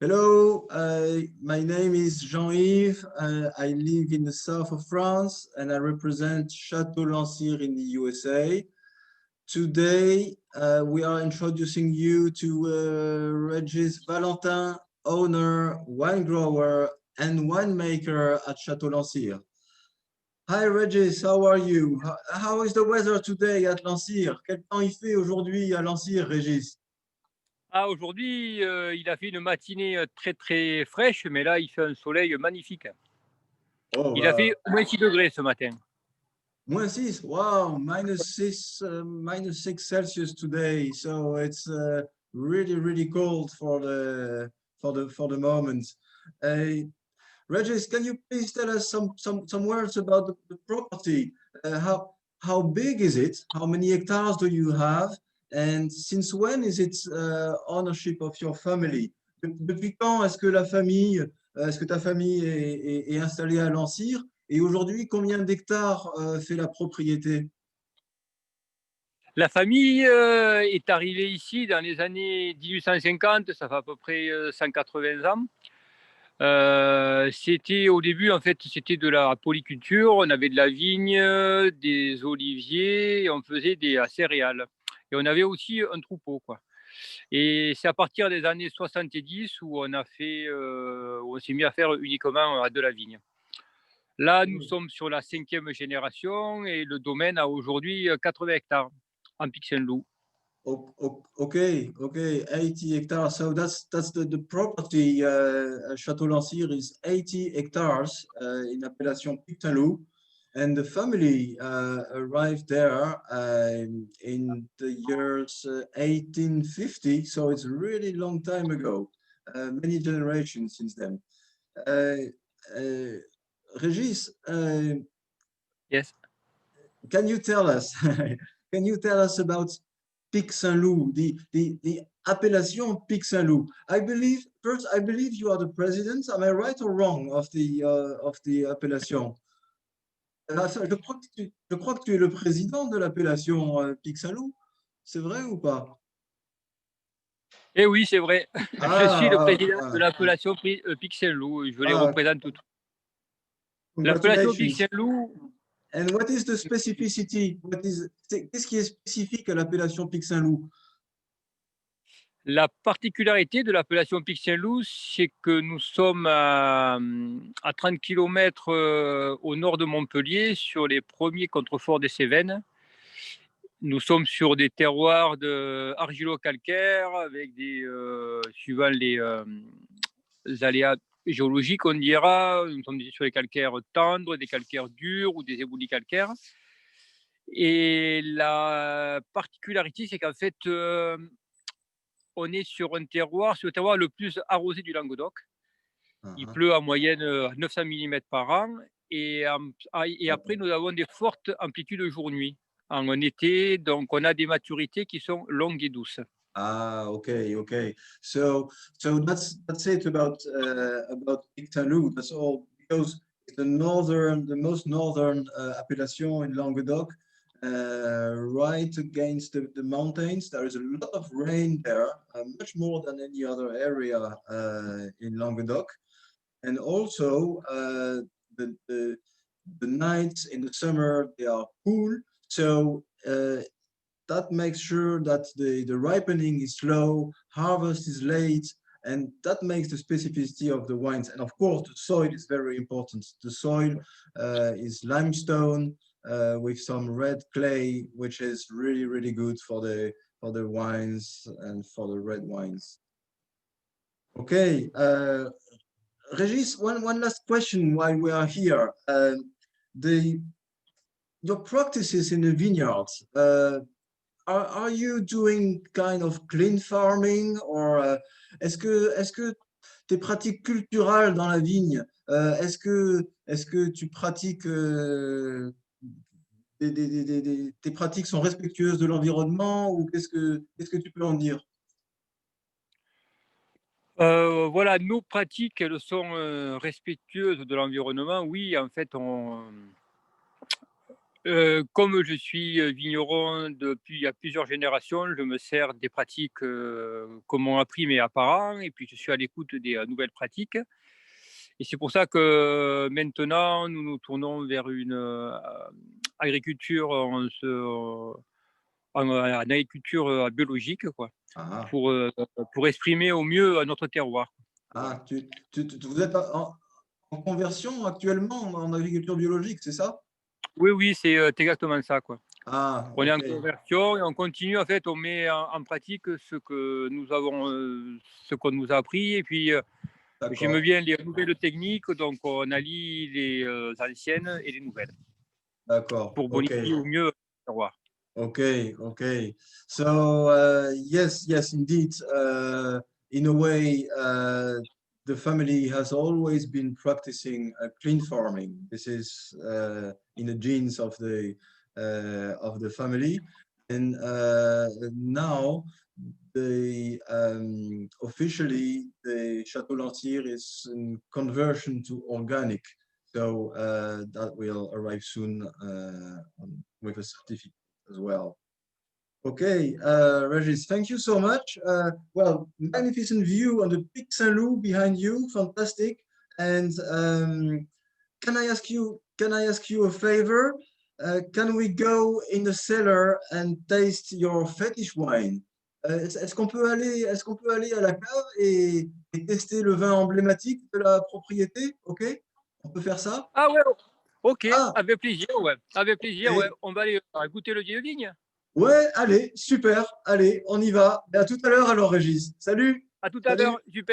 Hello, my name is Jean-Yves. I live in the south of France and I represent Château Lancire in the USA. Today, we are introducing you to Regis Valentin, owner, wine grower, and winemaker at Château Lancire. Hi Regis, how are you? How is the weather today at Lancire? Quel temps il fait aujourd'hui à Lancire, Regis? Ah, aujourd'hui, il a fait une matinée très très fraîche, mais là, il fait un soleil magnifique. Oh, Il a fait moins 6 degrés ce matin. -6, wow, -6 Celsius today. So it's really, really cold for the moment. Uh, Regis, can you please tell us some words about the property? How big is it? How many hectares do you have? And since when is it ownership of your family? Depuis quand est-ce que est-ce que ta famille est installée à Lancire? Et aujourd'hui, combien d'hectares fait la propriété? La famille est arrivée ici dans les années 1850, ça fait à peu près 180 ans. C'était au début, en fait, c'était de la polyculture. On avait de la vigne, des oliviers, et on faisait des céréales. Et on avait aussi un troupeau, quoi. Et c'est à partir des années 70 où où on s'est mis à faire uniquement de la vigne. Là, nous sommes sur la 5e génération et le domaine a aujourd'hui 80 hectares en Pic Saint-Loup. Okay, okay, 80 hectares. So that's the property. Château Lancire is 80 hectares in appellation Pic-Saint-Loup, and the family arrived there in the years 1850. So it's a really long time ago, many generations since then. Uh, uh, Regis, Yes. can you tell us? Can you tell us about Pic Saint-Loup, the appellation Pic Saint-Loup? I believe you are the president. Am I right or wrong of the appellation? Je crois que tu es le président de l'appellation Pic Saint-Loup. C'est vrai ou pas? Eh oui, c'est vrai. Je suis le Ah, président de ah, l'appellation Pic Saint-Loup. Je les ah, représente toutes. L'appellation Pic congratulations. Saint-Loup, And what is the specificity? Qu'est-ce qui est spécifique à l'appellation Pic Saint-Loup? la particularité de l'appellation Pic Saint-Loup, c'est que nous sommes à 30 km au nord de Montpellier, sur les premiers contreforts des Cévennes. Nous sommes sur des terroirs argilo-calcaires avec suivant les aléas géologiques, on dira, nous sommes sur des calcaires tendres, des calcaires durs ou des éboulis calcaires. Et la particularité, c'est qu'en fait, on est sur sur le terroir le plus arrosé du Languedoc. Il Ah, pleut en moyenne 900 millimètres par an. Et ah. après, nous avons des fortes amplitudes jour-nuit en été. Donc, on a des maturités qui sont longues et douces. Ah, okay, okay. So that's it about Pic-Saint-Loup. That's all because it's the most northern appellation in Languedoc, right against the mountains. There is a lot of rain there, much more than any other area in Languedoc, and also the nights in the summer they are cool. So that makes sure that the ripening is slow, harvest is late, and that makes the specificity of the wines. And of course, the soil is very important. The soil is limestone with some red clay, which is really, really good for the wines and for the red wines. Okay, Regis, one last question while we are here. The Your practices in the vineyards. Are you doing kind of clean farming or est-ce que tes pratiques culturales dans la vigne, est-ce que tu pratiques tes pratiques sont respectueuses de l'environnement ou qu'est-ce que tu peux en dire? Voilà, nos pratiques, elles sont respectueuses de l'environnement. Oui, en fait, Comme je suis vigneron depuis il y a plusieurs générations, je me sers des pratiques que m'ont appris mes parents et puis je suis à l'écoute des nouvelles pratiques. Et c'est pour ça que maintenant, nous nous tournons vers une agriculture en agriculture biologique, quoi, Ah, pour, euh, pour exprimer au mieux notre terroir. Voilà. ah, vous êtes en conversion actuellement en agriculture biologique, c'est ça? Oui, oui, c'est exactement ça, quoi. Ah, On est en ok, conversion et on continue, en fait, on met en pratique ce que nous avons, ce qu'on nous a appris et puis j'aime d'accord, bien les nouvelles techniques, donc on allie les anciennes et les nouvelles d'accord, pour ok. bonifier au mieux le terroir. Okay, okay. So yes, yes, indeed. In a way, the family has always been practicing clean farming. This is in the genes of the family, and now the officially the Chateau Lantier is in conversion to organic. So that will arrive soon with a certificate as well. Okay, Regis, thank you so much. Well, magnificent view on the Pic Saint-Loup behind you, fantastic. And can I ask you a favor? Can we go in the cellar and taste your fetish wine? Est-ce qu'on peut aller à la cave et tester le vin emblématique de la propriété? Ok, on peut faire ça? Ah ouais, ok, Ah, avec plaisir, ouais. Avec plaisir, ouais. ok. On va aller goûter le vieil vigne. Ouais, allez, super, allez, on y va. Et à tout à l'heure alors, Régis. Salut, À tout à l'heure. salut. Super.